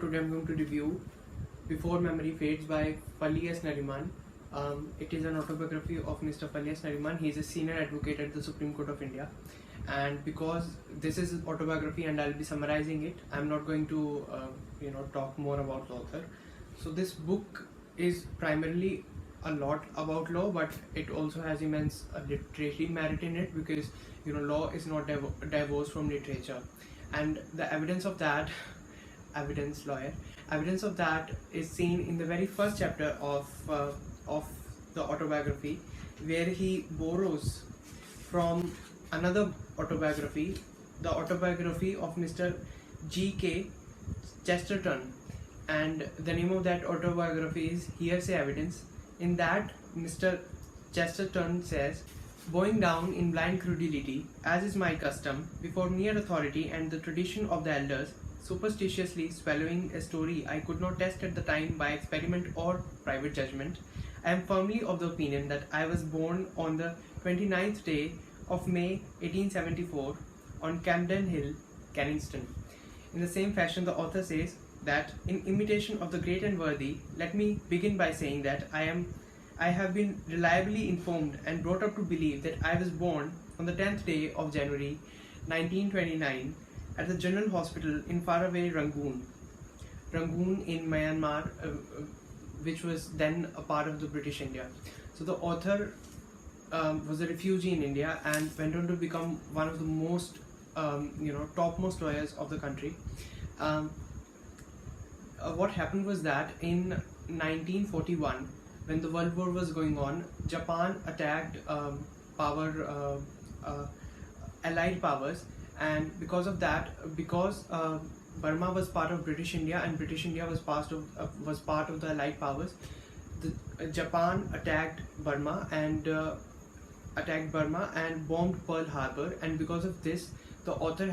today I'm going to review Before Memory Fades by Fali S. Nariman. It is an autobiography of Mr. Fali S. Nariman. He is a senior advocate at the Supreme Court of India. And because this is an autobiography and I'll be summarizing it, I'm not going to talk more about the author. So this book is primarily a lot about law, but it also has immense literary merit in it, because law is not divorced from literature, and the evidence of that evidence of that is seen in the very first chapter of the autobiography, where he borrows from another autobiography, the autobiography of Mr. G.K. Chesterton, and the name of that autobiography is Hearsay Evidence. In that, Mr. Chesterton says, "Bowing down in blind credulity, as is my custom, before mere authority and the tradition of the elders, superstitiously swallowing a story I could not test at the time by experiment or private judgment, I am firmly of the opinion that I was born on the 29th day of May 1874 on Camden Hill, Kensington." In the same fashion, the author says that, "In imitation of the great and worthy, let me begin by saying that I have been reliably informed and brought up to believe that I was born on the 10th day of January 1929 at the General Hospital in faraway Rangoon in Myanmar, which was then a part of the British India." So the author was a refugee in India and went on to become one of the most topmost lawyers of the country. What happened was that in 1941, when the World War was going on, Japan attacked Allied powers, and because of that, because Burma was part of British India and British India was part of the Allied powers, Japan attacked Burma and bombed Pearl Harbor, and because of this, the author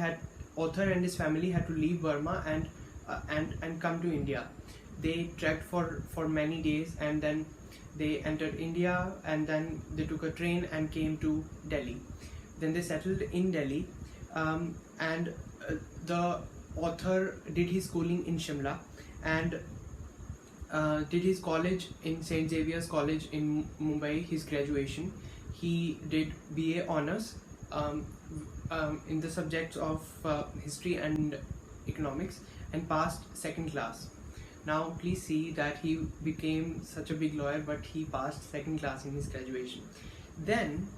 and his family had to leave Burma and come to India. They trekked for many days, and then they entered India, and then they took a train and came to Delhi. Then they settled in Delhi, and the author did his schooling in Shimla and did his college in St. Xavier's College in Mumbai, his graduation. He did BA Honours in the subjects of history and economics, and passed second class. Now please see that he became such a big lawyer, but he passed second class in his graduation. Then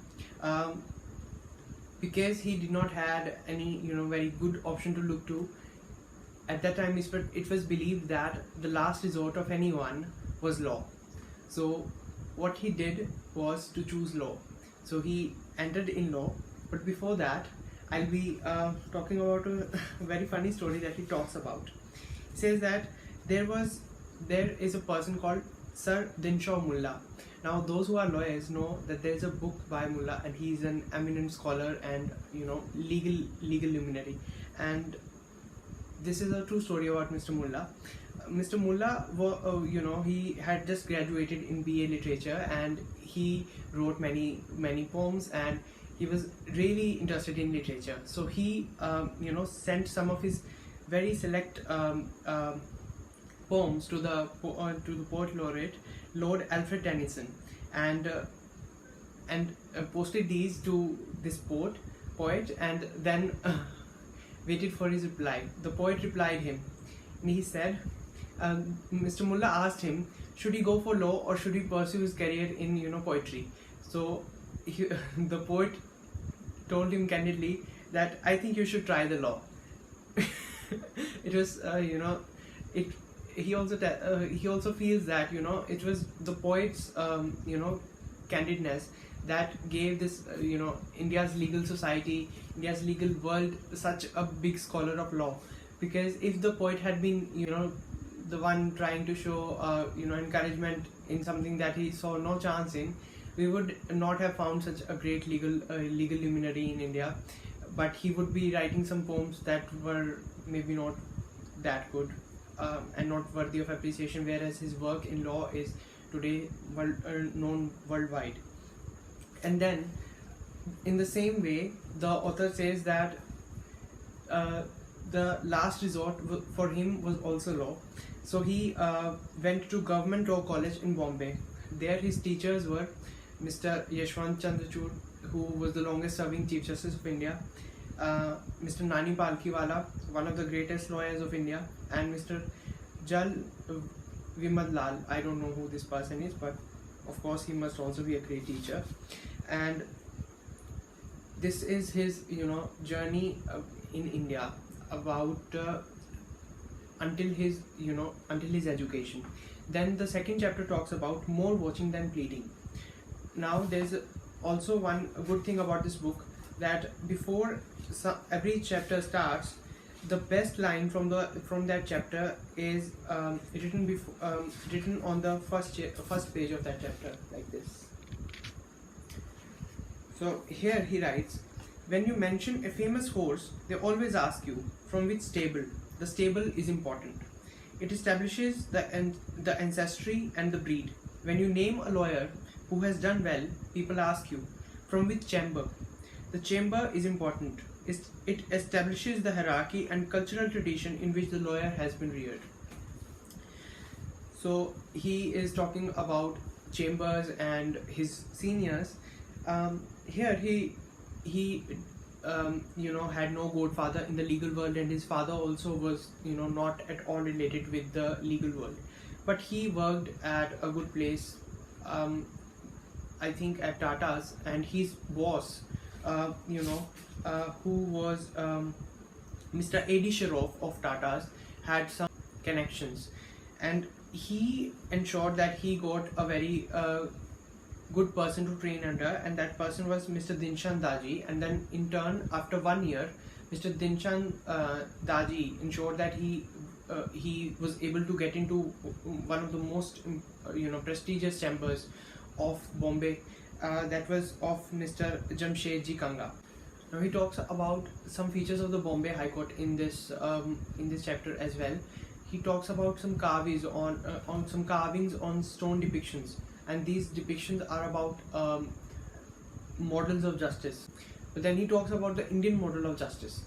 because he did not had any very good option to look to, at that time it was believed that the last resort of anyone was law. So what he did was to choose law. So he entered in law, but before that I'll be talking about a very funny story that he talks about. He says that there is a person called Sir Dinshaw Mullah. Now those who are lawyers know that there is a book by Mullah, and he is an eminent scholar and legal luminary. And this is a true story about Mr. Mullah. Mr. Mullah, he had just graduated in BA Literature, and he wrote many poems, and he was really interested in literature. So he sent some of his very select poems to the poet laureate Lord Alfred Tennyson, and posted these to this poet, and then waited for his reply. The poet replied him, and he said, Mr. Mullah asked him, should he go for law or should he pursue his career in poetry? So the poet told him candidly that, "I think you should try the law." It was he also feels that it was the poet's candidness that gave this India's legal society, India's legal world, such a big scholar of law. Because if the poet had been the one trying to show encouragement in something that he saw no chance in, we would not have found such a great legal luminary in India. But he would be writing some poems that were maybe not that good and not worthy of appreciation, whereas his work in law is today known worldwide. And then in the same way, the author says that the last resort for him was also law. So he went to Government Law College in Bombay. There his teachers were Mr. Yashwant Chandrachud, who was the longest serving Chief Justice of India, Mr. Nani Palkhiwala, one of the greatest lawyers of India, and Mr. Jal Vimal Lal. I don't know who this person is, but of course he must also be a great teacher. And this is his journey in India about until his education. Then the second chapter talks about more watching than pleading. Now there's also one good thing about this book, that before every chapter starts, the best line from that chapter is written on the first page of that chapter, like this. So here he writes, when you mention a famous horse, they always ask you from which stable. The stable is important. It establishes the ancestry and the breed. When you name a lawyer who has done well, people ask you from which chamber. The chamber is important. It establishes the hierarchy and cultural tradition in which the lawyer has been reared. So he is talking about chambers and his seniors. Here he had no godfather in the legal world, and his father also was not at all related with the legal world, but he worked at a good place, I think at Tata's, and his boss who was Mr. A.D. Shroff of Tata's had some connections, and he ensured that he got a very good person to train under, and that person was Mr. Dinshan Daji. And then in turn, after 1 year, Mr. Dinshan Daji ensured that he was able to get into one of the most prestigious chambers of Bombay, that was of Mr. Jamshedji Kanga. Now he talks about some features of the Bombay High Court in this chapter as well. He talks about some carvings on stone depictions, and these depictions are about models of justice. But then he talks about the Indian model of justice.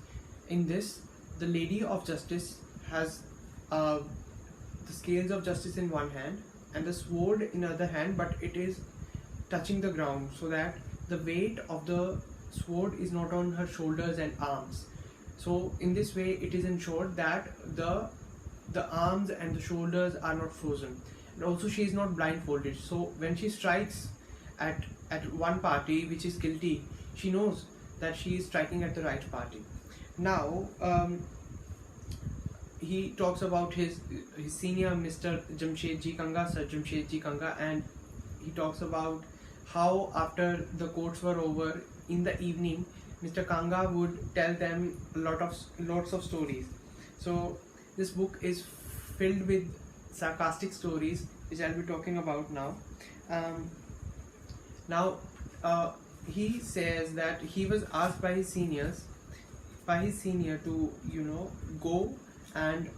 In this, the Lady of Justice has the scales of justice in one hand and the sword in the other hand, but it is touching the ground, so that the weight of the sword is not on her shoulders and arms. So in this way, it is ensured that the arms and the shoulders are not frozen, and also she is not blindfolded. So when she strikes at one party which is guilty, she knows that she is striking at the right party. Now he talks about his senior, Mr. Jamshedji Kanga, Sir Jamshedji Kanga, and he talks about how after the courts were over, in the evening, Mr. Kanga would tell them lots of stories. So this book is filled with sarcastic stories, which I'll be talking about now. He says that he was asked by his senior to go and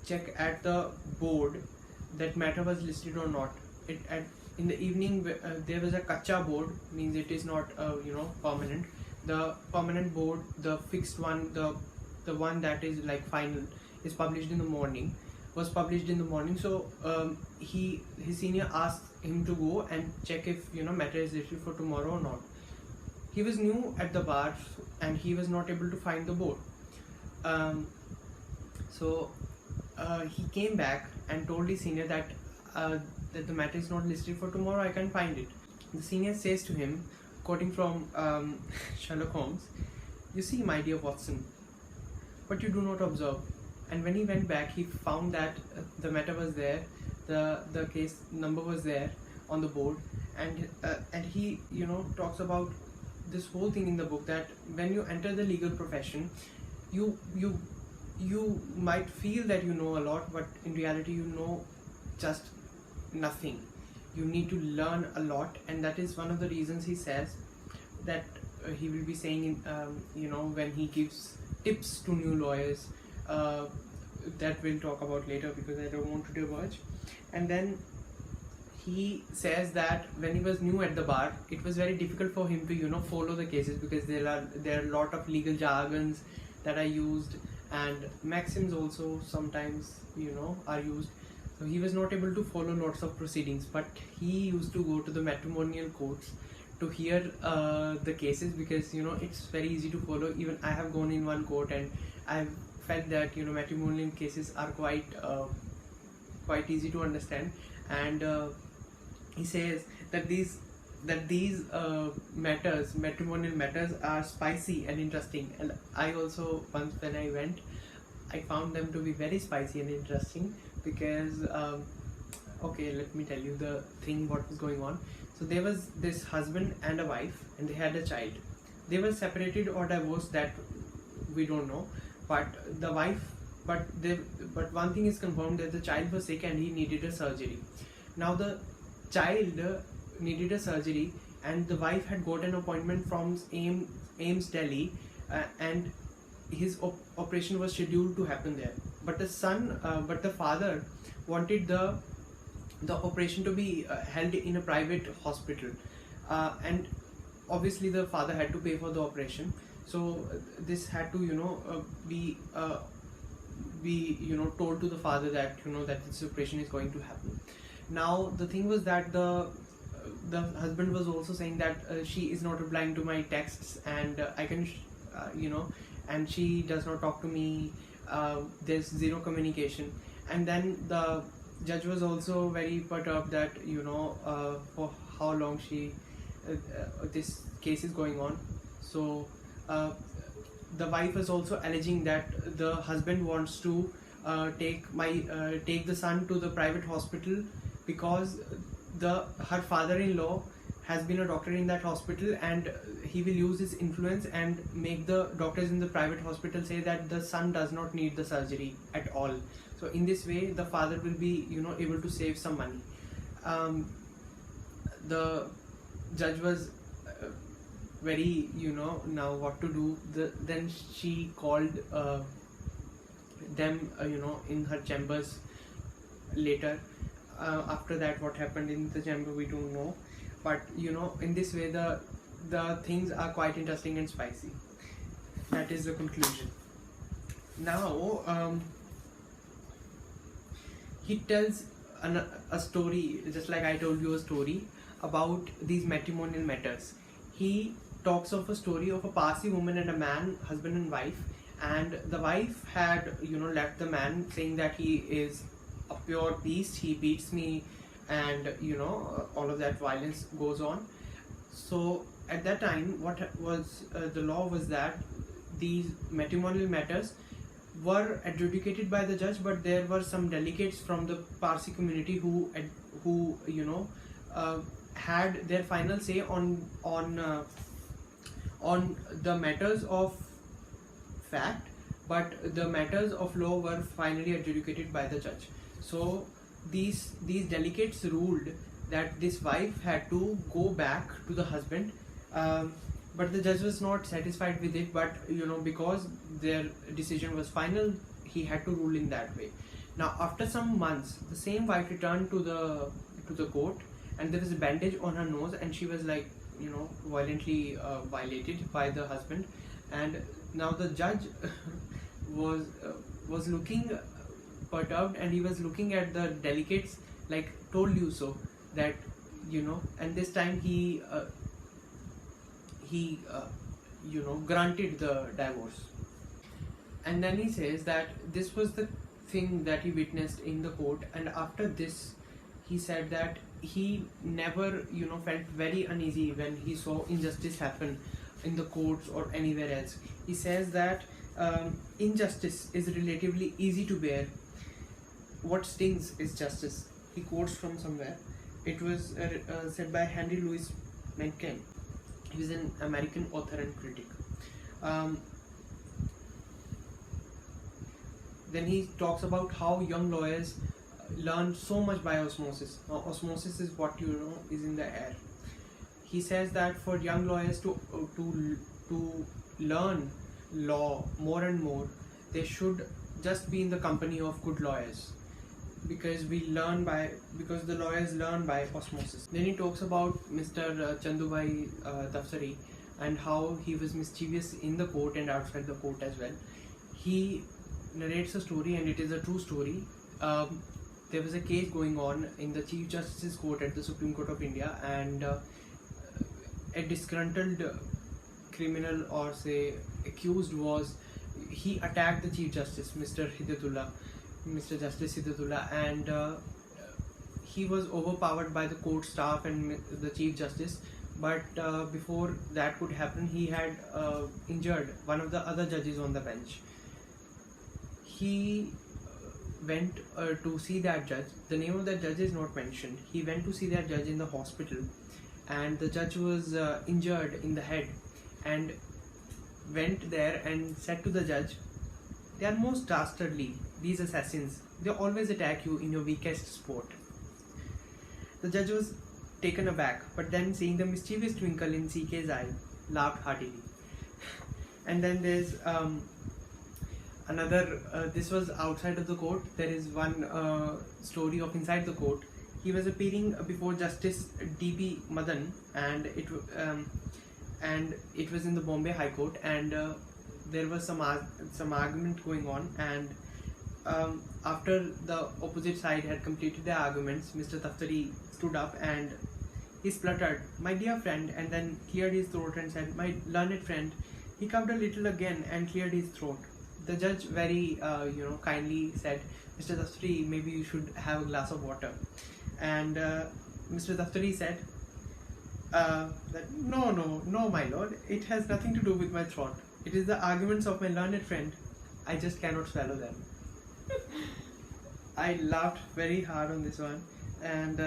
check at the board that matter was listed or not. In the evening, there was a kacha board, means it is not permanent. The permanent board, the fixed one, the one that is like final, is published in the morning. So his senior asked him to go and check if matter is listed for tomorrow or not. He was new at the bar and he was not able to find the board. So he came back and told his senior that the matter is not listed for tomorrow, I can find it. The senior says to him, quoting from Sherlock Holmes, "You see, my dear Watson, but you do not observe." And when he went back, he found that the matter was there, the case number was there on the board, and he talks about this whole thing in the book, that when you enter the legal profession, you might feel that you know a lot, but in reality you know just nothing. You need to learn a lot, and that is one of the reasons he says that he will be saying in when he gives tips to new lawyers, that we'll talk about later because I don't want to diverge. And then he says that when he was new at the bar, it was very difficult for him to follow the cases, because there are a lot of legal jargons that are used, and maxims also sometimes are used. So he was not able to follow lots of proceedings, but he used to go to the matrimonial courts to hear the cases, because it's very easy to follow. Even I have gone in one court and I've felt that matrimonial cases are quite easy to understand. And he says that these matrimonial matters are spicy and interesting. And I also, once when I went, I found them to be very spicy and interesting, because okay, let me tell you the thing what was going on. So there was this husband and a wife, and they had a child. They were separated or divorced, that we don't know, but the wife but one thing is confirmed, that the child was sick and he needed a surgery. Now the child needed a surgery, and the wife had got an appointment from AIMS Delhi, and his operation was scheduled to happen there. But the father wanted the operation to be held in a private hospital, and obviously the father had to pay for the operation. So this had to be told to the father that that this operation is going to happen. Now the thing was that the husband was also saying that she is not replying to my texts, and I can and she does not talk to me. There's zero communication. And then the judge was also very perturbed that for how long this case is going on. So the wife is also alleging that the husband wants to take the son to the private hospital, because her father-in-law has been a doctor in that hospital, and he will use his influence and make the doctors in the private hospital say that the son does not need the surgery at all. So in this way the father will be able to save some money. The judge was very now what to do. Then she called them in her chambers later. After that, what happened in the chamber we don't know, but in this way the things are quite interesting and spicy. That is the conclusion. Now he tells a story, just like I told you a story about these matrimonial matters. He talks of a story of a Parsi woman and a man, husband and wife, and the wife had left the man, saying that he is a pure beast, he beats me, and all of that violence goes on. So at that time, what was the law was that these matrimonial matters were adjudicated by the judge, but there were some delegates from the Parsi community who had their final say on the matters of fact, but the matters of law were finally adjudicated by the judge. So these delegates ruled that this wife had to go back to the husband, but the judge was not satisfied with it. But because their decision was final, he had to rule in that way. Now after some months, the same wife returned to the court, and there was a bandage on her nose, and she was like violently violated by the husband. And now the judge was looking perturbed, and he was looking at the delegates like, told you so, that and this time he granted the divorce. And then he says that this was the thing that he witnessed in the court, and after this he said that he never felt very uneasy when he saw injustice happen in the courts or anywhere else. He says that injustice is relatively easy to bear. What stings is justice. He quotes from somewhere. It was said by Henry Louis Mencken. He was an American author and critic. Then he talks about how young lawyers learn so much by osmosis. Now, osmosis is what is in the air. He says that for young lawyers to learn law more and more, they should just be in the company of good lawyers, because the lawyers learn by osmosis. Then he talks about Mr. Chandubhai and how he was mischievous in the court and outside the court as well. He narrates a story, and it is a true story. There was a case going on in the Chief Justice's court at the Supreme Court of India, and a disgruntled criminal, or say accused, he attacked the Chief Justice, Mr. Justice Hidayatullah, and he was overpowered by the court staff and the Chief Justice. But before that could happen, he had injured one of the other judges on the bench. He went to see that judge. The name of that judge is not mentioned. He went to see that judge in the hospital, and the judge was injured in the head, and went there and said to the judge, "They are most dastardly, these assassins. They always attack you in your weakest spot." The judge was taken aback, but then, seeing the mischievous twinkle in CK's eye, laughed heartily. And then there's another, this was outside of the court. There is one story of inside the court. He was appearing before Justice D.B. Madan, and it was in the Bombay High Court, and there was some argument going on, and after the opposite side had completed their arguments, Mr. Daftari stood up and he spluttered, "My dear friend," and then cleared his throat and said, "My learned friend." He coughed a little again and cleared his throat. The judge very kindly said, "Mr. Daftari, maybe you should have a glass of water." And Mr. Daftari said, that, no, my lord, it has nothing to do with my throat. It is the arguments of my learned friend. I just cannot swallow them." I laughed very hard on this one. And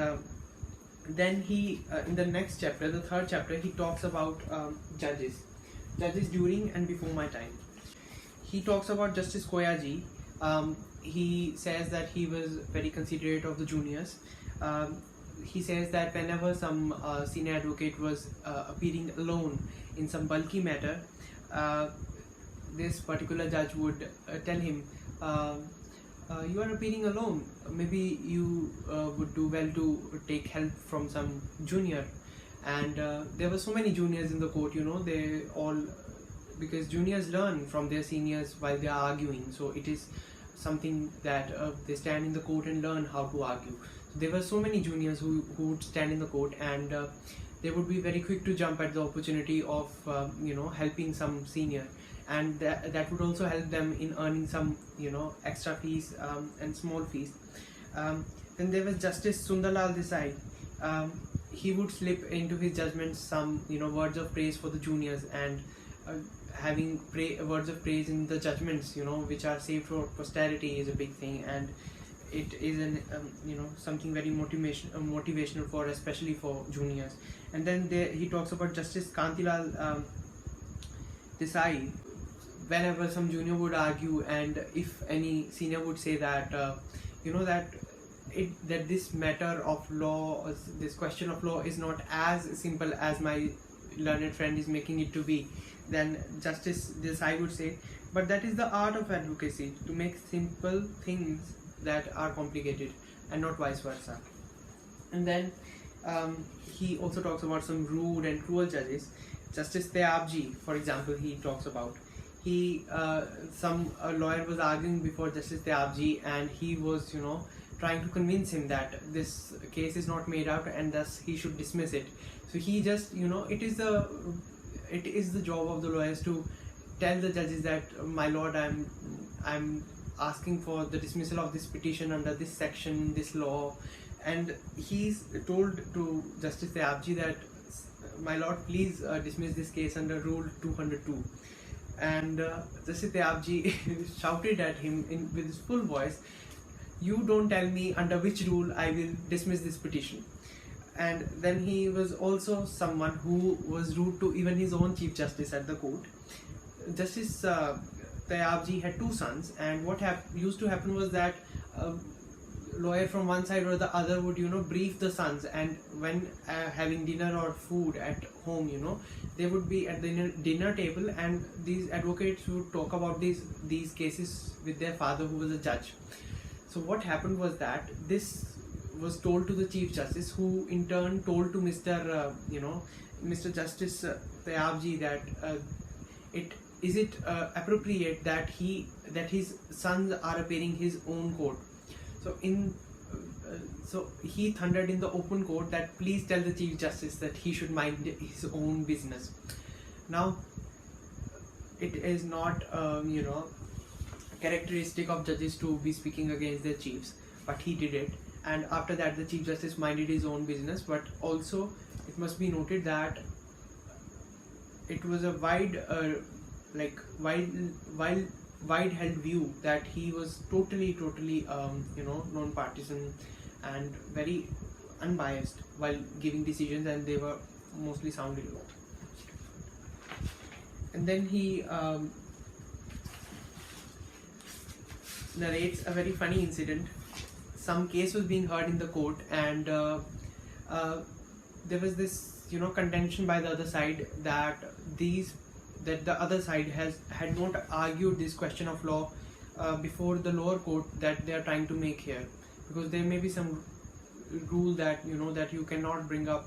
then he, in the next chapter, the third chapter, he talks about judges during and before my time. He talks about Justice Koyaji. He says that he was very considerate of the juniors. He says that whenever some senior advocate was appearing alone in some bulky matter, this particular judge would tell him, "You are appearing alone. Maybe you would do well to take help from some junior." And there were so many juniors in the court, they all, because juniors learn from their seniors while they are arguing. So it is something that they stand in the court and learn how to argue. There were so many juniors who would stand in the court, and they would be very quick to jump at the opportunity of helping some senior, and that would also help them in earning some extra fees and small fees. Then there was Justice Sundarlal Desai. He would slip into his judgments some words of praise for the juniors, and having words of praise in the judgments which are saved for posterity is a big thing, and it is something very motivational for, especially for juniors. And then he talks about Justice Kantilal Desai. Whenever some junior would argue, and if any senior would say that that this matter of law, this question of law, is not as simple as my learned friend is making it to be, then Justice Desai would say, "But that is the art of advocacy, to make simple things that are complicated, and not vice versa." And then he also talks about some rude and cruel judges. Justice Tayabji, for example, he talks about. Some lawyer was arguing before Justice Tayabji, and he was trying to convince him that this case is not made out and thus he should dismiss it. So he just it is the job of the lawyers to tell the judges that, "My lord, I'm asking for the dismissal of this petition under this section, this law." And he's told to Justice Tayabji that, "My lord, please dismiss this case under Rule 202. And Justice Tayabji shouted at him with his full voice, "You don't tell me under which rule I will dismiss this petition." And then he was also someone who was rude to even his own Chief Justice at the court. Justice Tayabji had two sons, and what used to happen was that lawyer from one side or the other would brief the sons, and when having dinner or food at home, they would be at the dinner table, and these advocates would talk about these cases with their father, who was a judge. So what happened was that this was told to the Chief Justice, who in turn told to Mr. Justice Tayabji that is it appropriate that that his sons are appearing his own court. So so he thundered in the open court that please tell the Chief Justice that he should mind his own business. Now, it is not characteristic of judges to be speaking against their chiefs, but he did it, and after that the Chief Justice minded his own business. But also it must be noted that it was a wide held view that he was totally non-partisan and very unbiased while giving decisions, and they were mostly sounded low. And then he narrates a very funny incident. Some case was being heard in the court, and there was this contention by the other side that the other side had not argued this question of law before the lower court that they are trying to make here, because there may be some rule that that you cannot bring up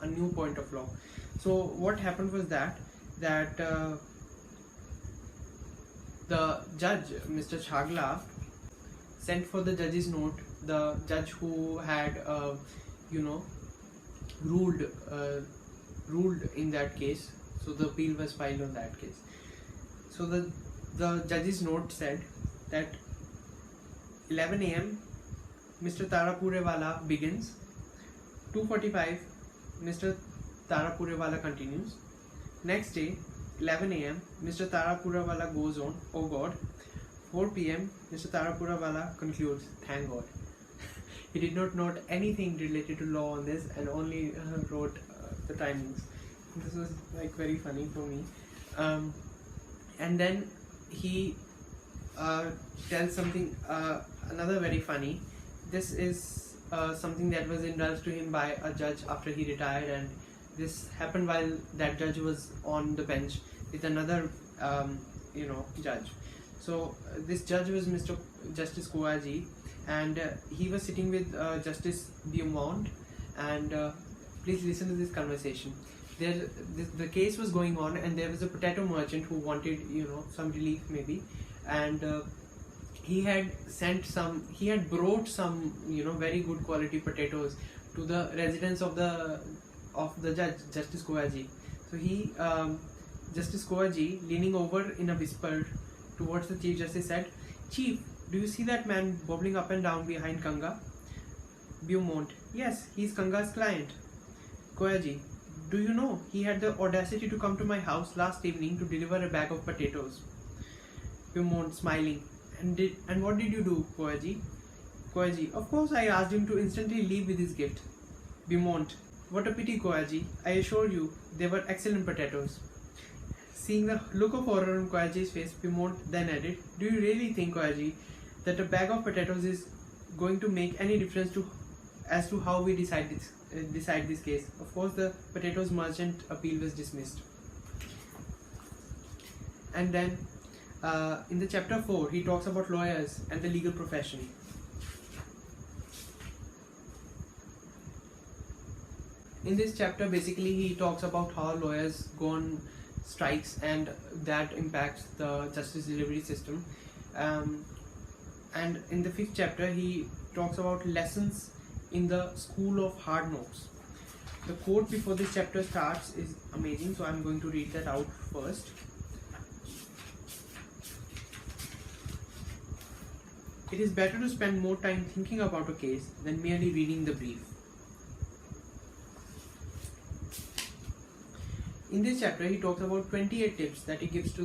a new point of law. So what happened was that the judge, Mr. Chagla, sent for the judge's note, the judge who had ruled in that case. So the appeal was filed on that case. So the judge's note said that 11 a.m. Mr. Tarapurewala begins, 2:45 Mr. Tarapurewala continues. Next day, 11 a.m. Mr. Tarapurewala goes on, oh God. 4 p.m. Mr. Tarapurewala concludes, thank God. He did not note anything related to law on this, and only wrote the timings. This was very funny for me. And then he tells something another very funny. This is something that was indulged to him by a judge after he retired, and this happened while that judge was on the bench with another judge. So this judge was Mr. Justice Koaji, and he was sitting with Justice Beaumont, and please listen to this conversation. The case was going on, and there was a potato merchant who wanted some relief maybe, and he had brought some very good quality potatoes to the residence of the judge, Justice Koaji. So he Justice Koaji, leaning over in a whisper towards the Chief Justice, said, "Chief, do you see that man bobbling up and down behind Kanga?" Beaumont, "Yes, he's Kanga's client." Koaji, "Do you know he had the audacity to come to my house last evening to deliver a bag of potatoes?" Beaumont, smiling, and what did you do, Koaji?" Koaji, "Of course I asked him to instantly leave with his gift." Beaumont, "What a pity, Koaji. I assure you, they were excellent potatoes." Seeing the look of horror on Koaji's face, Beaumont then added, "Do you really think, Koaji, that a bag of potatoes is going to make any difference as to how we decide this case?" Of course, the potatoes merchant appeal was dismissed. And then, in the chapter 4, he talks about lawyers and the legal profession. In this chapter, basically, he talks about how lawyers go on strikes, and that impacts the justice delivery system. And in the 5th chapter, he talks about lessons in the school of hard knocks. The quote before this chapter starts is amazing, so I'm going to read that out first. "It is better to spend more time thinking about a case than merely reading the brief." In this chapter, he talks about 28 tips that he gives to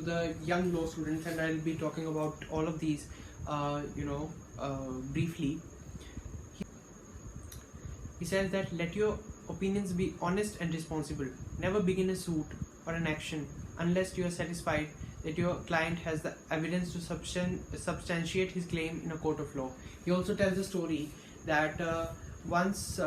the young law students, and I'll be talking about all of these, briefly. He says that let your opinions be honest and responsible. Never begin a suit or an action unless you are satisfied that your client has the evidence to substantiate his claim in a court of law. He also tells a story that once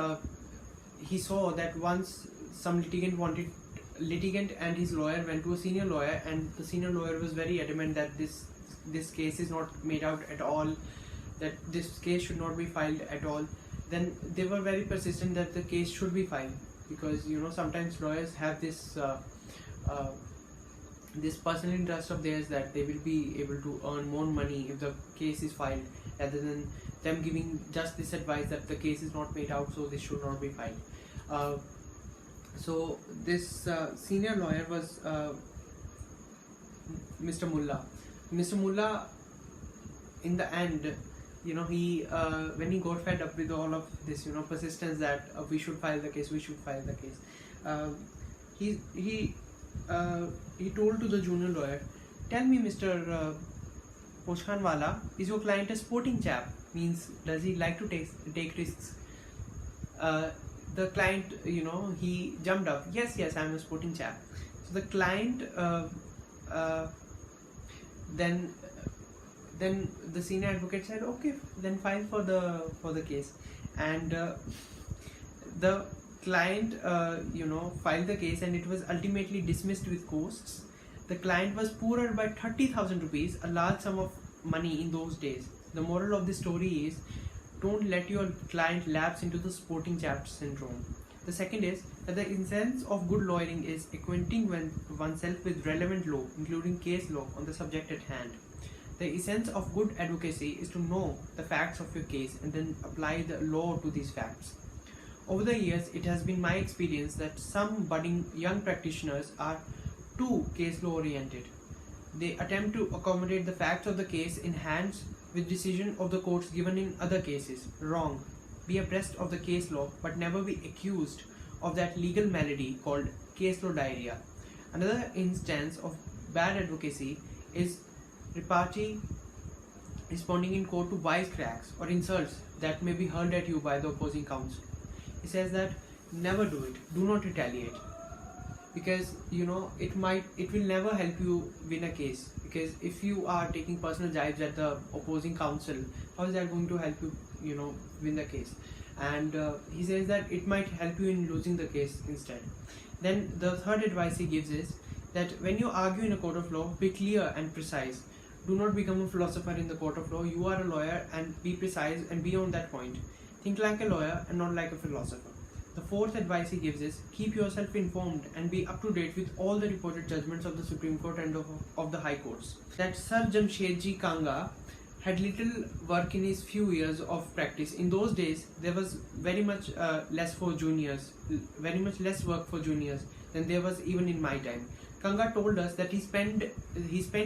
he saw that once some litigant and his lawyer went to a senior lawyer, and the senior lawyer was very adamant that this case is not made out at all, that this case should not be filed at all. Then they were very persistent that the case should be filed, because sometimes lawyers have this this personal interest of theirs that they will be able to earn more money if the case is filed, rather than them giving just this advice that the case is not made out, so this should not be filed. So this senior lawyer was Mr. Mullah. Mr. Mullah, in the end, he when he got fed up with all of this, persistence that we should file the case, he told to the junior lawyer, "Tell me, Mr. Pochkhanwala, is your client a sporting chap? Means, does he like to take risks?" The client, he jumped up. Yes, I'm a sporting chap. So the client, then the senior advocate said, "Okay, then file for the case." And the client, filed the case, and it was ultimately dismissed with costs. The client was poorer by 30,000 rupees, a large sum of money in those days. The moral of the story is, don't let your client lapse into the sporting chap syndrome. The second is that the essence of good lawyering is acquainting oneself with relevant law, including case law, on the subject at hand. The essence of good advocacy is to know the facts of your case and then apply the law to these facts. Over the years, it has been my experience that some budding young practitioners are too case law oriented. They attempt to accommodate the facts of the case in hands with decision of the courts given in other cases. Wrong. Be abreast of the case law, but never be accused of that legal malady called case law diarrhea. Another instance of bad advocacy is repartee responding in court to wisecracks or insults that may be hurled at you by the opposing counsel. He says that never do it. Do not retaliate, because it will never help you win a case. Because if you are taking personal jibes at the opposing counsel, how is that going to help you, win the case? And he says that it might help you in losing the case instead. Then the third advice he gives is that when you argue in a court of law, be clear and precise. Do not become a philosopher in the court of law. You are a lawyer, and be precise and be on that point. Think like a lawyer and not like a philosopher. The fourth advice he gives is keep yourself informed and be up to date with all the reported judgments of the Supreme Court and of the High Courts. That Sir Jamshedji Kanga had little work in his few years of practice. In those days, there was very much less work for juniors than there was even in my time. Kanga told us that he spent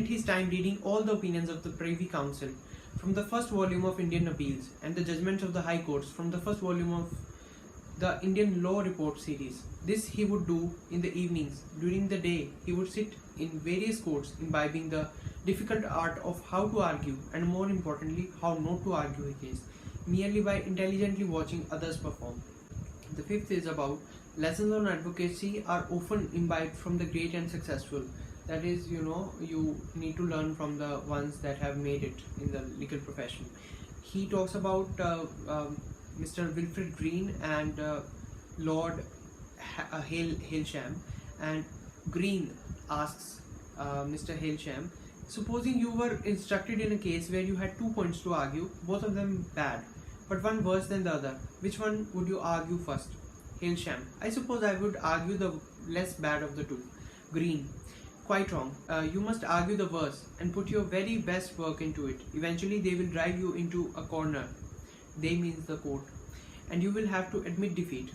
his time reading all the opinions of the Privy Council from the first volume of Indian Appeals and the judgments of the High Courts from the first volume of the Indian Law Report series. This he would do in the evenings. During the day, he would sit in various courts imbibing the difficult art of how to argue, and more importantly, how not to argue a case, merely by intelligently watching others perform. The fifth is about lessons on advocacy are often imbibed from the great and successful. That is, you need to learn from the ones that have made it in the legal profession. He talks about Mr. Wilfred Green and Lord Hailsham, and Green asks Mr. Hailsham, supposing you were instructed in a case where you had 2 points to argue, both of them bad, but one worse than the other, which one would you argue first? Hailsham, I suppose I would argue the less bad of the two. Green, quite wrong. You must argue the worst and put your very best work into it. Eventually they will drive you into a corner. They means the court, and you will have to admit defeat.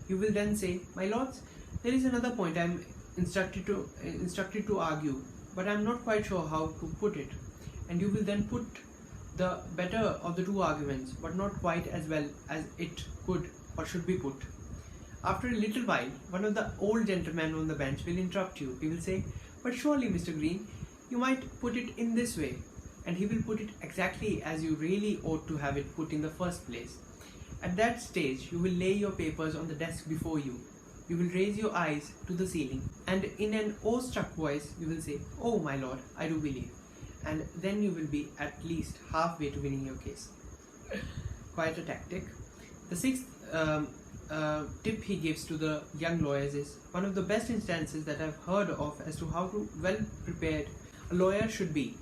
You will then say, my lords, there is another point I am instructed to argue, but I am not quite sure how to put it. And you will then put the better of the two arguments, but not quite as well as it could or should be put. After a little while, one of the old gentlemen on the bench will interrupt you. He will say, but surely, Mr. Green, you might put it in this way. And he will put it exactly as you really ought to have it put in the first place. At that stage, you will lay your papers on the desk before you. You will raise your eyes to the ceiling, and in an awe-struck voice, you will say, oh my lord, I do believe. And then you will be at least halfway to winning your case. Quite a tactic. The sixth tip he gives to the young lawyers is one of the best instances that I've heard of as to how to well prepared a lawyer should be.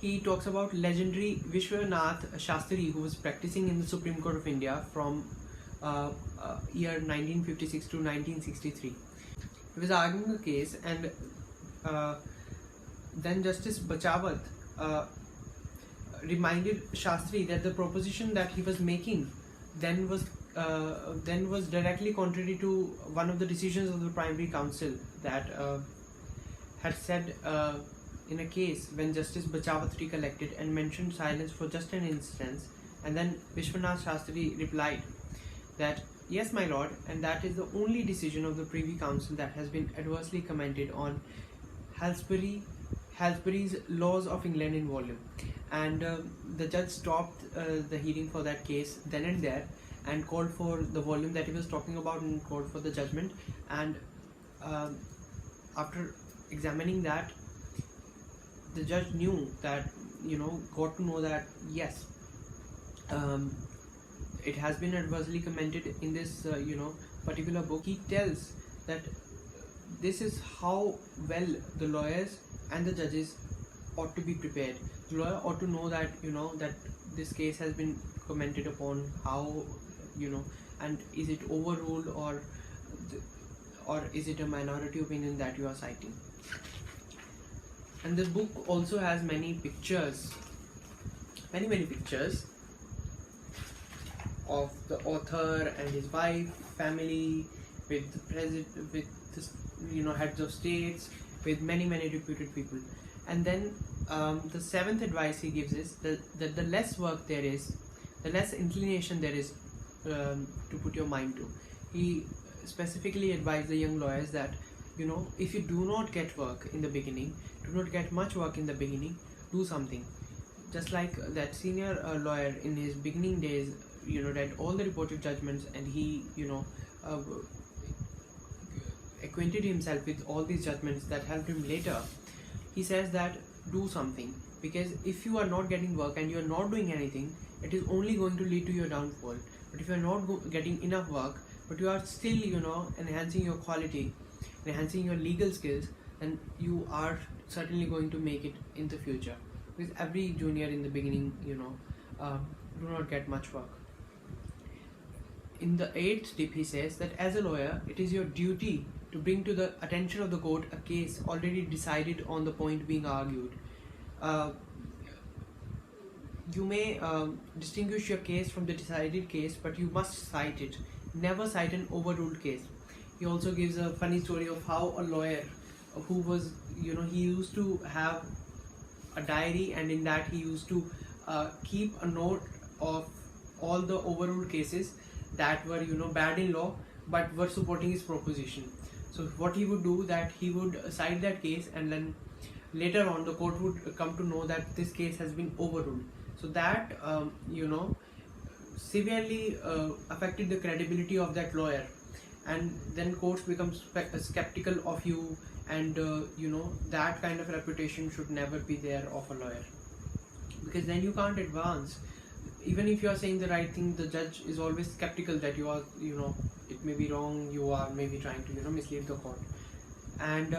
He talks about legendary Vishwanath Shastri, who was practicing in the Supreme Court of India from year 1956 to 1963. He was arguing a case, and then Justice Bachawat reminded Shastri that the proposition that he was making then was directly contrary to one of the decisions of the Primary Council that had said in a case when Justice Bachawat recollected and mentioned silence for just an instant, and then Vishwanath Shastri replied that yes, my lord, and that is the only decision of the Privy Council that has been adversely commented on Halsbury's Laws of England in volume. And the judge stopped the hearing for that case then and there and called for the volume that he was talking about and called for the judgment. And after examining that, the judge knew that, got to know that yes, it has been adversely commented in this particular book. He tells that this is how well the lawyers and the judges ought to be prepared. The lawyer ought to know that that this case has been commented upon, how and is it overruled or is it a minority opinion that you are citing. And this book also has many pictures, many pictures of the author and his wife, family, with the president, with the, heads of states, with many reputed people. And then the seventh advice he gives is that the less work there is, the less inclination there is to put your mind to. He specifically advised the young lawyers that if you do not get work in the beginning, do not get much work in the beginning, do something. Just like that senior lawyer in his beginning days, read all the reported judgments, and he acquainted himself with all these judgments that helped him later. He says that do something, because if you are not getting work and you are not doing anything, it is only going to lead to your downfall. But if you are not getting enough work, but you are still enhancing your quality, enhancing your legal skills, then you are certainly going to make it in the future. Because every junior in the beginning do not get much work. In the 8th tip, he says that as a lawyer, it is your duty to bring to the attention of the court a case already decided on the point being argued. You may distinguish your case from the decided case, but you must cite it. Never cite an overruled case. He also gives a funny story of how a lawyer who was, he used to have a diary, and in that he used to keep a note of all the overruled cases that were bad in law but were supporting his proposition. So what he would do, that he would cite that case, and then later on the court would come to know that this case has been overruled. So that severely affected the credibility of that lawyer, and then courts become skeptical of you, and that kind of reputation should never be there of a lawyer, because then you can't advance. Even if you are saying the right thing, the judge is always skeptical that you are, it may be wrong, you are maybe trying to, mislead the court. And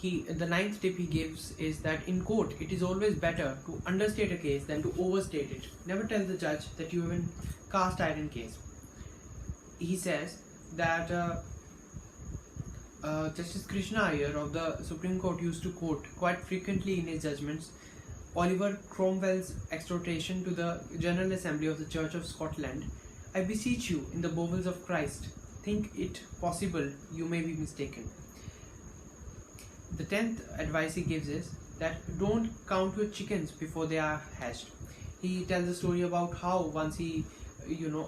the 9th tip he gives is that in court, it is always better to understate a case than to overstate it. Never tell the judge that you have a cast iron case. He says that Justice Krishna Iyer of the Supreme Court used to quote quite frequently in his judgments Oliver Cromwell's exhortation to the General Assembly of the Church of Scotland: "I beseech you, in the bowels of Christ, think it possible you may be mistaken." The 10th advice he gives is that don't count your chickens before they are hatched. He tells a story about how once he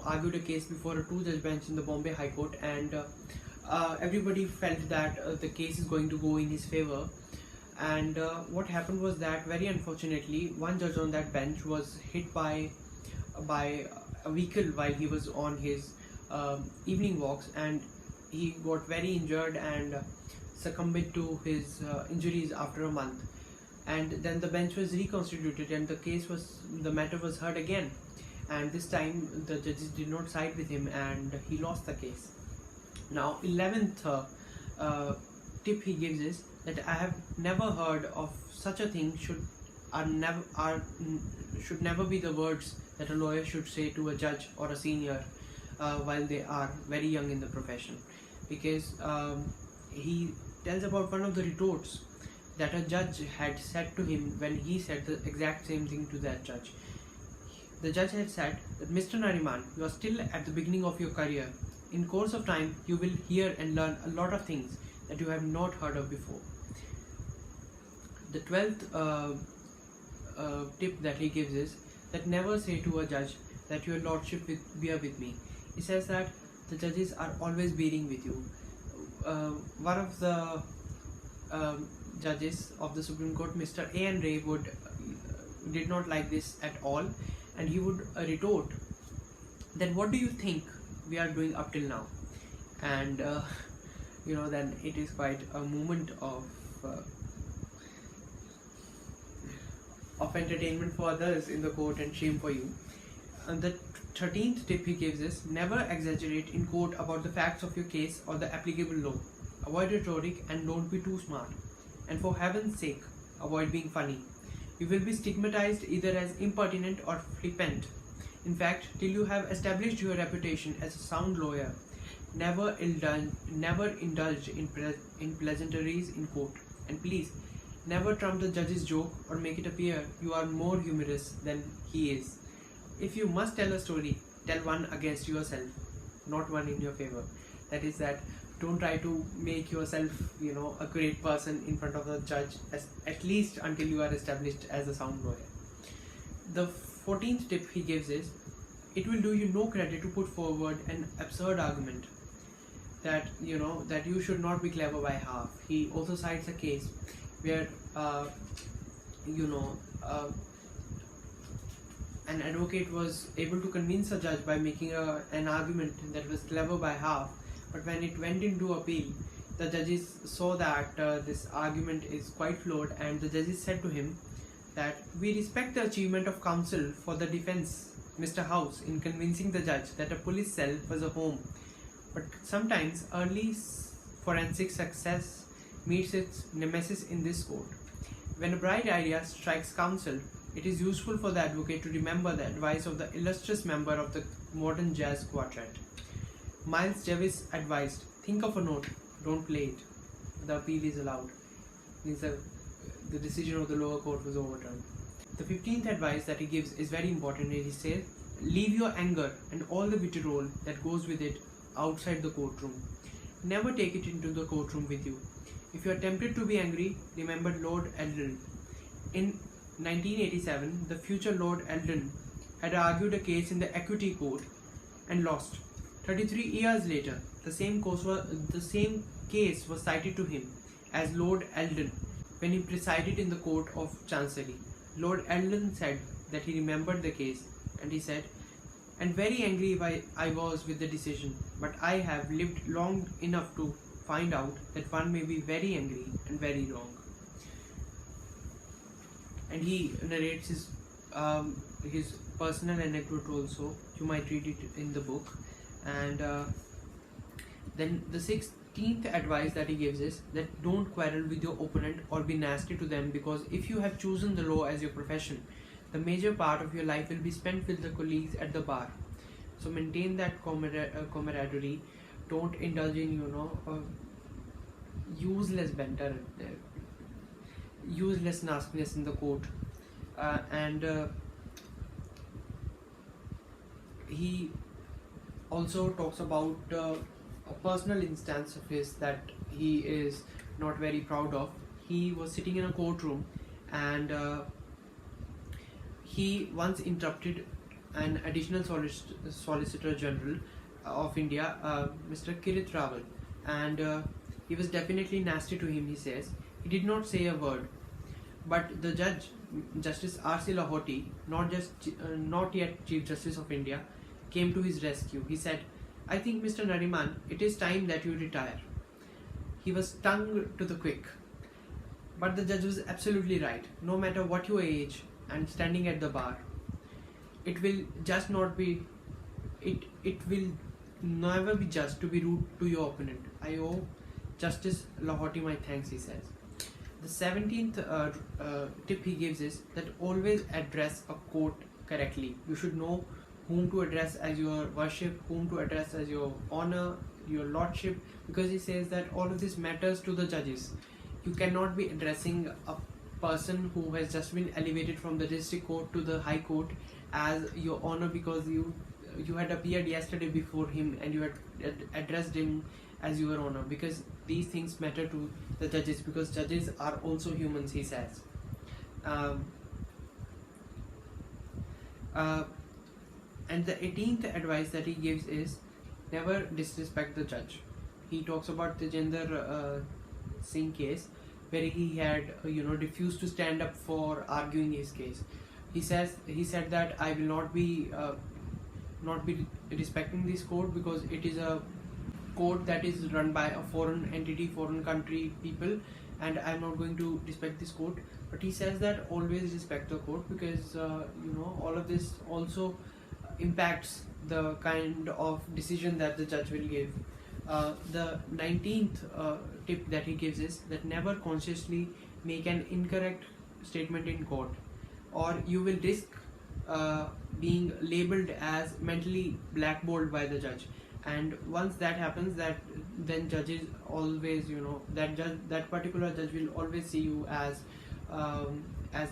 argued a case before a 2-judge bench in the Bombay High Court, and everybody felt that the case is going to go in his favor. And what happened was that, very unfortunately, one judge on that bench was hit by a vehicle while he was on his evening walks, and he got very injured and succumbed to his injuries after a month. And then the bench was reconstituted, and the matter was heard again, and this time the judges did not side with him, and he lost the case. Now 11th tip he gives is that I have never heard of such a thing should never be the words that a lawyer should say to a judge or a senior while they are very young in the profession, because he tells about one of the retorts that a judge had said to him when he said the exact same thing to that judge. The judge had said that, Mr. Nariman, you are still at the beginning of your career. In course of time, you will hear and learn a lot of things that you have not heard of before. The 12th tip that he gives is that never say to a judge that your lordship bear with me. He says that the judges are always bearing with you. One of the judges of the Supreme Court, Mr. A. N. Ray, did not like this at all, and he would retort, then what do you think we are doing up till now? And then it is quite a moment of entertainment for others in the court and shame for you. And the 13th tip he gives is never exaggerate in court about the facts of your case or the applicable law. Avoid rhetoric and don't be too smart. And for heaven's sake, avoid being funny. You will be stigmatized either as impertinent or flippant. In fact, till you have established your reputation as a sound lawyer, never indulge in pleasantries in court. And please, never trump the judge's joke or make it appear you are more humorous than he is. If you must tell a story, tell one against yourself, not one in your favor. That is that don't try to make yourself, a great person in front of the judge, at least until you are established as a sound lawyer. The 14th tip he gives is, it will do you no credit to put forward an absurd argument that you should not be clever by half. He also cites a case where an advocate was able to convince a judge by making an argument that was clever by half, but when it went into appeal, the judges saw that this argument is quite flawed, and the judges said to him that we respect the achievement of counsel for the defense, Mr. House, in convincing the judge that a police cell was a home, but sometimes early forensic success meets its nemesis in this court. When a bright idea strikes counsel, it is useful for the advocate to remember the advice of the illustrious member of the modern jazz quartet. Miles Davis advised, think of a note, don't play it. The appeal is allowed. Means the decision of the lower court was overturned. The 15th advice that he gives is very important. He says, leave your anger and all the vitriol that goes with it outside the courtroom. Never take it into the courtroom with you. If you are tempted to be angry, remember Lord Eldon. In 1987, the future Lord Eldon had argued a case in the Equity Court and lost. 33 years later, the same case was cited to him as Lord Eldon when he presided in the Court of Chancery. Lord Eldon said that he remembered the case, and he said, and very angry I was with the decision, but I have lived long enough to find out that one may be very angry and very wrong. And he narrates his personal anecdote also. You might read it in the book. And then the 16th advice that he gives is that don't quarrel with your opponent or be nasty to them, because if you have chosen the law as your profession, the major part of your life will be spent with the colleagues at the bar. So maintain that camaraderie. Don't indulge in useless banter, useless nastiness in the court. He also talks about a personal instance of his that he is not very proud of. He was sitting in a courtroom, and he once interrupted an additional Solicitor General of India, Mr. Kirit Rawal, and he was definitely nasty to him. He says he did not say a word, but the judge, Justice R.C. Lahoti, not yet Chief Justice of India, came to his rescue. He said, I think, Mr. Nariman, it is time that you retire. He was stung to the quick. But the judge was absolutely right. No matter what your age and standing at the bar, it will never be just to be rude to your opponent. I owe Justice Lahoti my thanks, he says. The 17th tip he gives is that always address a court correctly. You should know whom to address as your worship, whom to address as your honor, your lordship, because he says that all of this matters to the judges. You cannot be addressing a person who has just been elevated from the district court to the high court as your honor, because you had appeared yesterday before him and you had addressed him as your honor, because these things matter to the judges, because judges are also humans, he says. And the 18th advice that he gives is never disrespect the judge. He talks about the Jinder Singh case where he had refused to stand up for arguing his case. He said that I will not be respecting this court because it is a court that is run by a foreign entity, foreign country people, and I'm not going to respect this court. But he says that always respect the court, because all of this also impacts the kind of decision that the judge will give. The 19th tip that he gives is that never consciously make an incorrect statement in court, or you will risk being labeled as mentally blackballed by the judge. And once that happens, then judges always, that particular judge will always see you as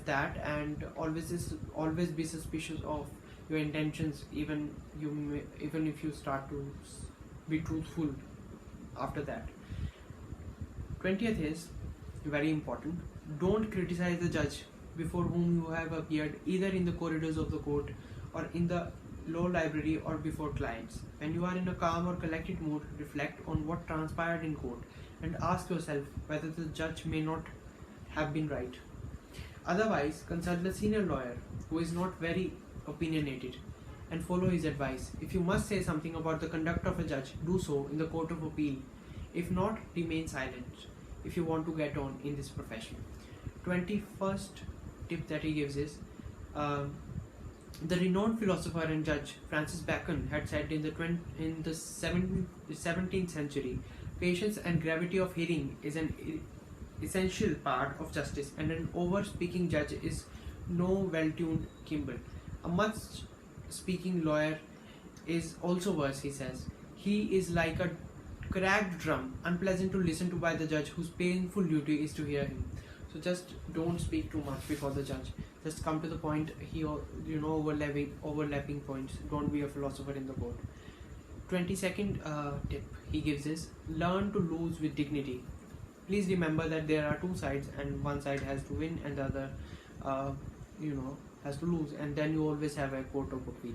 that, and always be suspicious of your intentions, even if you start to be truthful after that. 20th is very important. Don't criticize the judge before whom you have appeared, either in the corridors of the court or in the law library or before clients. When you are in a calm or collected mood, reflect on what transpired in court and ask yourself whether the judge may not have been right. Otherwise, consult a senior lawyer who is not very opinionated and follow his advice. If you must say something about the conduct of a judge, do so in the court of appeal. If not, remain silent if you want to get on in this profession. 21st tip that he gives is the renowned philosopher and judge Francis Bacon had said in the 17th century, patience and gravity of hearing is an essential part of justice, and an over-speaking judge is no well-tuned Kimball. A much-speaking lawyer is also worse, he says. He is like a cracked drum, unpleasant to listen to by the judge, whose painful duty is to hear him. So just don't speak too much before the judge. Just come to the point. Overlapping points. Don't be a philosopher in the court. 22nd tip he gives is learn to lose with dignity. Please remember that there are two sides, and one side has to win and the other has to lose, and then you always have a court of appeal.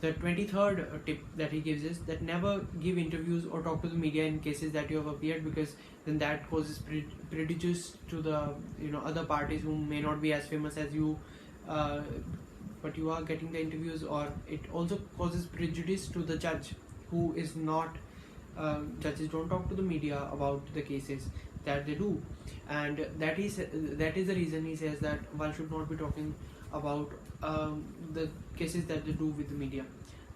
The 23rd tip that he gives is that never give interviews or talk to the media in cases that you have appeared, because then that causes prejudice to the other parties who may not be as famous as you, but you are getting the interviews, or it also causes prejudice to the judge who is not. Judges don't talk to the media about the cases that they do, and that is the reason he says that one should not be talking about the cases that they do with the media.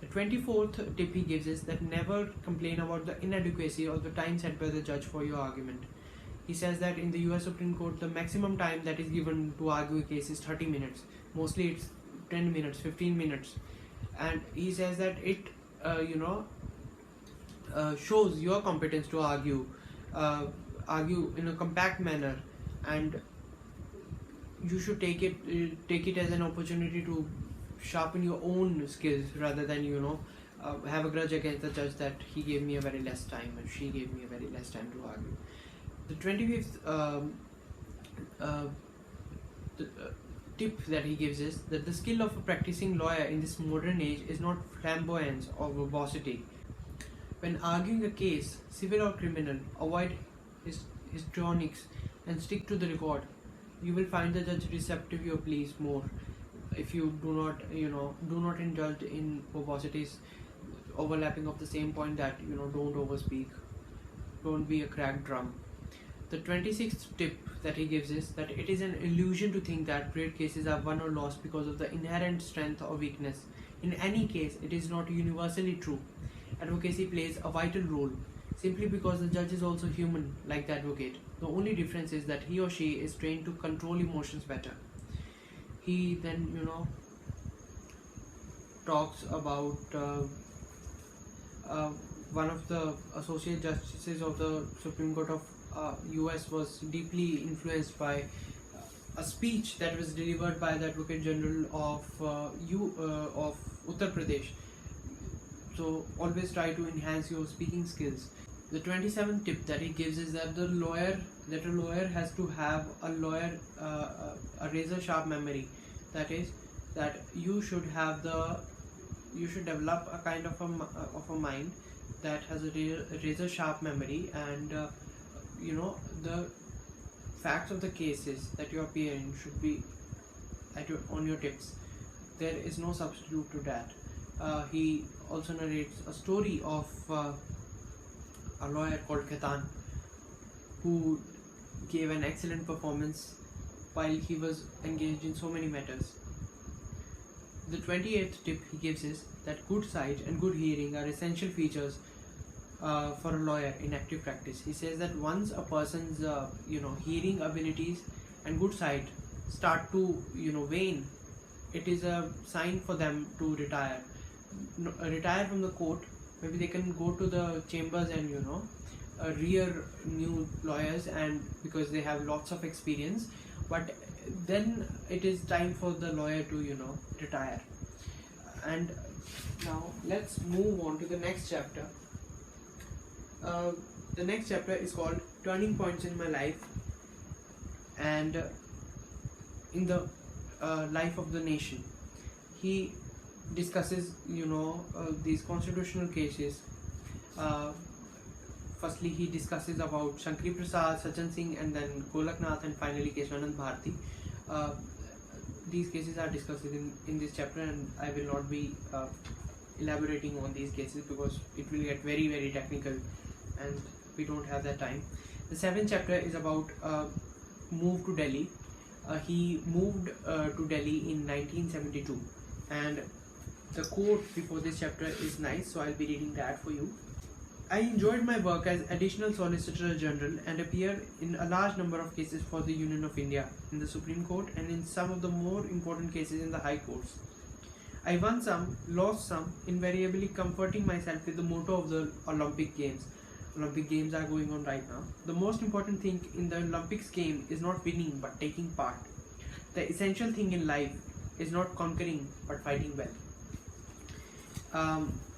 The 24th tip he gives is that never complain about the inadequacy of the time set by the judge for your argument. He says that in the US Supreme Court, the maximum time that is given to argue a case is 30 minutes. Mostly it's 10 minutes, 15 minutes. And he says that it, shows your competence to argue in a compact manner, and you should take it as an opportunity to sharpen your own skills, rather than have a grudge against the judge that he gave me a very less time and she gave me a very less time to argue. The 25th tip that he gives is that the skill of a practicing lawyer in this modern age is not flamboyance or verbosity. When arguing a case, civil or criminal, avoid histrionics and stick to the record. You will find the judge receptive to your pleas more if you do not indulge in verbosities, overlapping of the same point, that don't overspeak, don't be a cracked drum. The 26th tip that he gives is that it is an illusion to think that great cases are won or lost because of the inherent strength or weakness. In any case, it is not universally true. Advocacy plays a vital role simply because the judge is also human like the advocate. The only difference is that he or she is trained to control emotions better. He then talks about one of the associate justices of the Supreme Court of US was deeply influenced by a speech that was delivered by the Advocate General of Uttar Pradesh. So always try to enhance your speaking skills. The 27th tip that he gives is that a lawyer has to have a razor sharp memory. That is, that you should develop a kind of a mind that has a razor sharp memory, and the facts of the cases that you appear in should be on your tips. There is no substitute to that. He also narrates a story of a lawyer called Khaitan, who gave an excellent performance while he was engaged in so many matters. The 28th tip he gives is that good sight and good hearing are essential features for a lawyer in active practice. He says that once a person's hearing abilities and good sight start to wane, it is a sign for them to retire from the court. Maybe they can go to the chambers and rear new lawyers, and because they have lots of experience, but then it is time for the lawyer to retire. And now let's move on to the next chapter. The next chapter is called Turning Points in My Life and in the life of the nation. He discusses these constitutional cases. Firstly, he discusses about Shankari Prasad, Sachin Singh, and then Golaknath, and finally Keshwanand Bharati. These cases are discussed in this chapter, and I will not be elaborating on these cases because it will get very, very technical and we don't have that time. The 7th chapter is about move to Delhi. He moved to Delhi in 1972, and the quote before this chapter is nice, so I'll be reading that for you. I enjoyed my work as Additional Solicitor General and appeared in a large number of cases for the Union of India in the Supreme Court and in some of the more important cases in the High Courts. I won some, lost some, invariably comforting myself with the motto of the Olympic Games. Olympic Games are going on right now. The most important thing in the Olympics game is not winning but taking part. The essential thing in life is not conquering but fighting well.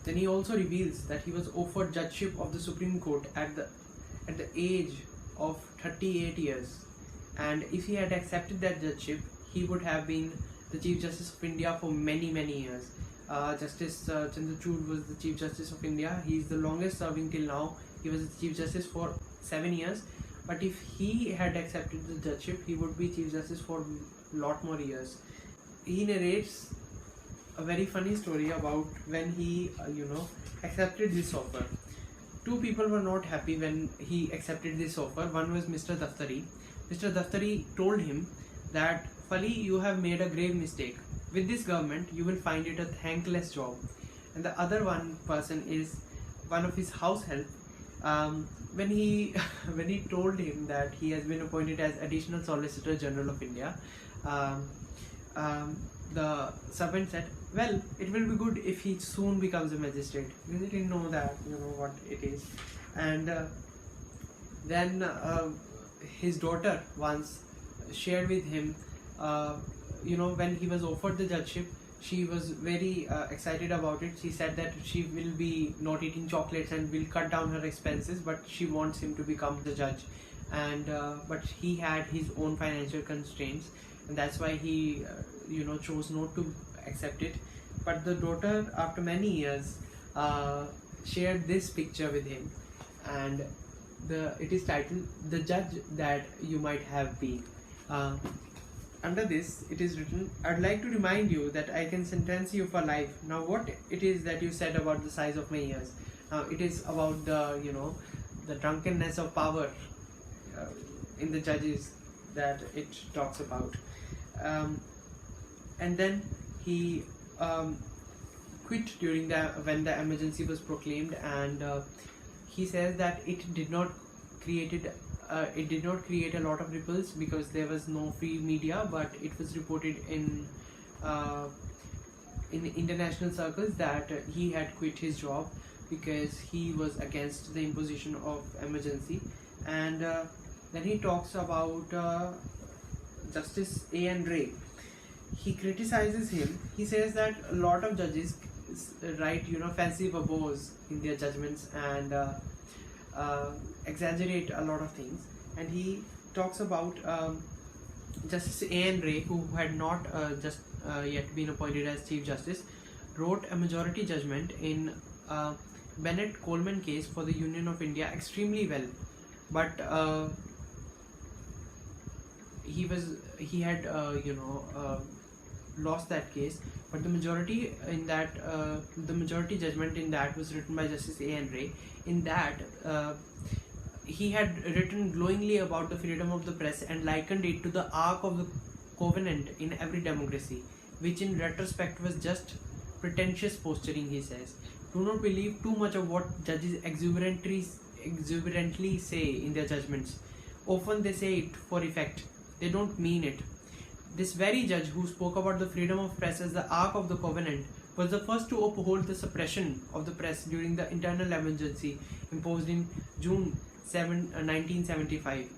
Then he also reveals that he was offered judgeship of the Supreme Court at the age of 38 years, and if he had accepted that judgeship, he would have been the Chief Justice of India for many years. Justice Chandrachud was the Chief Justice of India. He is the longest serving till now. He was the Chief Justice for 7 years, but if he had accepted the judgeship, he would be Chief Justice for a lot more years. He narrates a very funny story about when he accepted this offer. Two people were not happy when he accepted this offer. One was Mr. Daftari. Mr. Daftari told him that, Fali, you have made a grave mistake. With this government, you will find it a thankless job. And the other one person is one of his house help. When he told him that he has been appointed as Additional Solicitor General of India, the servant said, well, it will be good if he soon becomes a magistrate. He didn't know that, what it is. And then his daughter once shared with him, when he was offered the judgeship, she was very excited about it. She said that she will be not eating chocolates and will cut down her expenses, but she wants him to become the judge. And but he had his own financial constraints, and that's why he chose not to accept it. But the daughter, after many years, shared this picture with him, and it is titled "The Judge That You Might Have Been." Under this, it is written, I'd like to remind you that I can sentence you for life. Now, what it is that you said about the size of my ears? Now, it is about the drunkenness of power in the judges that it talks about. And then he quit when the emergency was proclaimed, and he says that it did not create a lot of ripples because there was no free media, but it was reported in international circles that he had quit his job. because he was against the imposition of emergency. And then he talks about Justice A.N. Ray. He criticizes him. He says that a lot of judges write fancy verbose in their judgments and exaggerate a lot of things. And he talks about Justice A.N. Ray, who had not yet been appointed as Chief Justice, wrote a majority judgment in Bennett Coleman case for the Union of India extremely well, but he had lost that case. But the majority judgment in that was written by Justice A.N. Ray. In that, he had written glowingly about the freedom of the press and likened it to the Ark of the Covenant in every democracy, which in retrospect was just pretentious posturing, he says. Do not believe too much of what judges exuberantly say in their judgments. Often they say it for effect. They don't mean it. This very judge who spoke about the freedom of press as the Ark of the Covenant was the first to uphold the suppression of the press during the internal emergency imposed in June 1975.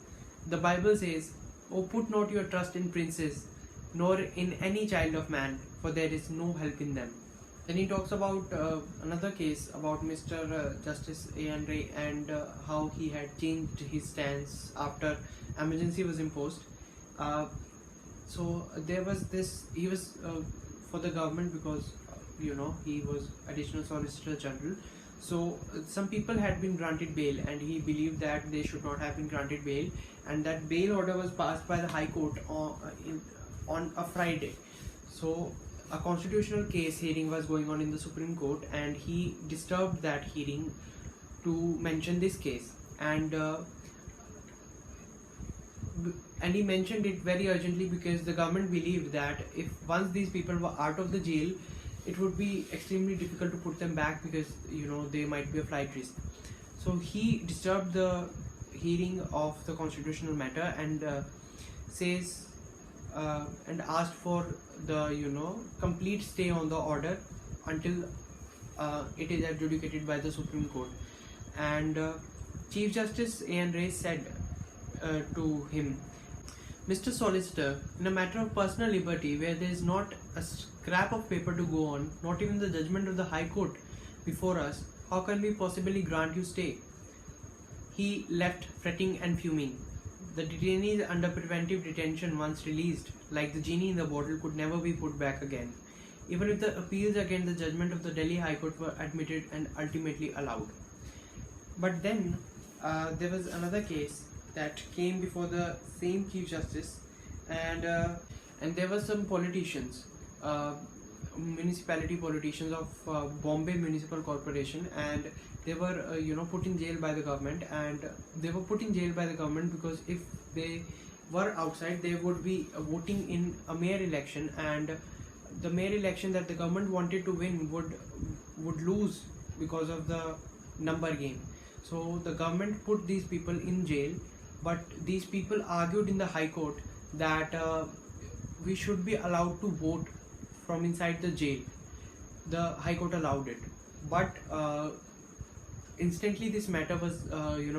The Bible says, "O put not your trust in princes, nor in any child of man, for there is no help in them." Then he talks about another case about Mr. Justice A.N. Ray and how he had changed his stance after emergency was imposed. So there was this, he was for the government because he was Additional Solicitor General. So some people had been granted bail and he believed that they should not have been granted bail, and that bail order was passed by the High Court on a Friday. So a constitutional case hearing was going on in the Supreme Court, and he disturbed that hearing to mention this case, and he mentioned it very urgently because the government believed that if once these people were out of the jail, it would be extremely difficult to put them back because they might be a flight risk. So he disturbed the hearing of the constitutional matter and says and asked for the complete stay on the order until it is adjudicated by the Supreme Court. And Chief Justice A.N. Ray said to him, "Mr. Solicitor, in a matter of personal liberty where there is not a scrap of paper to go on, not even the judgment of the High Court before us, how can we possibly grant you stay?" He left fretting and fuming. The detainees under preventive detention, once released, like the genie in the bottle, could never be put back again, even if the appeals against the judgment of the Delhi High Court were admitted and ultimately allowed. But then there was another case that came before the same Chief Justice, and there were some politicians, municipality politicians of Bombay Municipal Corporation, and they were put in jail by the government. And they were put in jail by the government because if they were outside, they would be voting in a mayor election, and the mayor election that the government wanted to win would lose because of the number game. So the government put these people in jail, but these people argued in the High Court that we should be allowed to vote from inside the jail. The High Court allowed it, but instantly this matter was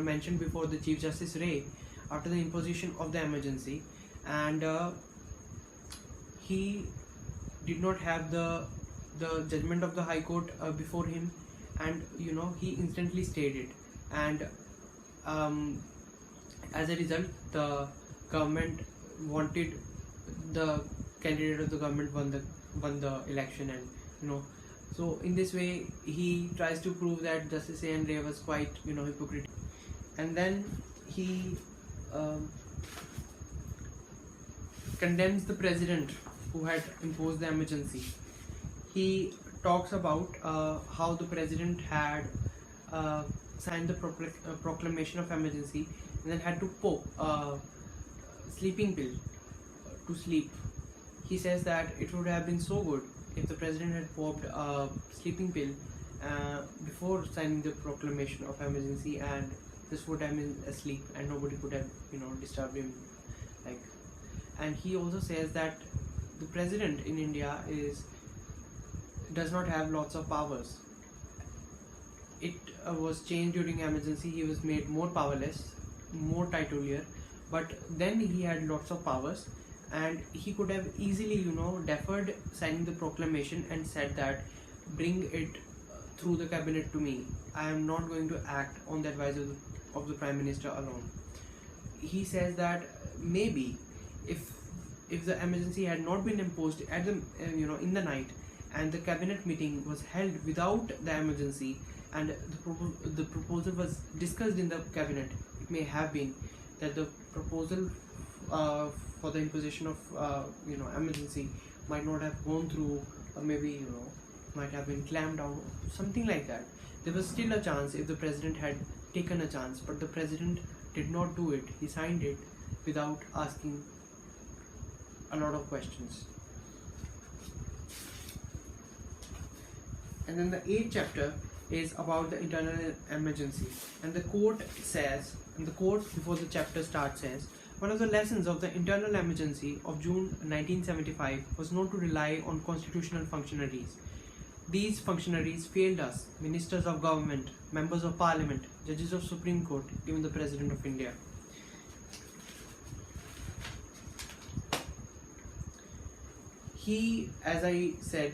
mentioned before the Chief Justice Ray after the imposition of the emergency, and he did not have the judgment of the High Court before him, and he instantly stayed it, and as a result the government wanted the candidate of the government won the election, and so in this way he tries to prove that Justice A.N. Ray was quite hypocritical. And then he condemns the president who had imposed the emergency. He talks about how the president had signed the proclamation of emergency and then had to poke a sleeping pill to sleep. He says that it would have been so good if the president had popped a sleeping pill before signing the proclamation of emergency, and this would have been asleep and nobody could have disturbed him. And he also says that the president in India does not have lots of powers. it was changed during emergency. He was made more powerless, more titular, but then he had lots of powers, and he could have easily, deferred signing the proclamation and said that bring it through the cabinet to me. I am not going to act on the advice of the Prime Minister alone. He says that maybe if the emergency had not been imposed at the in the night, and the cabinet meeting was held without the emergency, and the proposal was discussed in the cabinet, it may have been that the proposal for the imposition of emergency might not have gone through, or maybe might have been clamped down, something like that. There was still a chance if the president had taken a chance, but the president did not do it. He signed it without asking a lot of questions. And then the 8th chapter is about the internal emergency, and the court says, and the court before the chapter starts says, one of the lessons of the internal emergency of June 1975 was not to rely on constitutional functionaries. These functionaries failed us: ministers of government, members of parliament, judges of Supreme Court, even the President of India. He, as I said,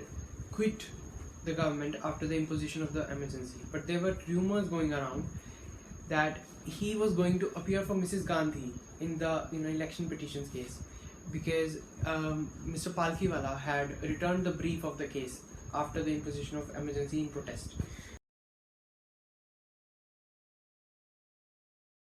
quit the government after the imposition of the emergency, but there were rumors going around that he was going to appear for Mrs. Gandhi in the election petitions case, because Mr. Palkhiwala had returned the brief of the case after the imposition of emergency in protest.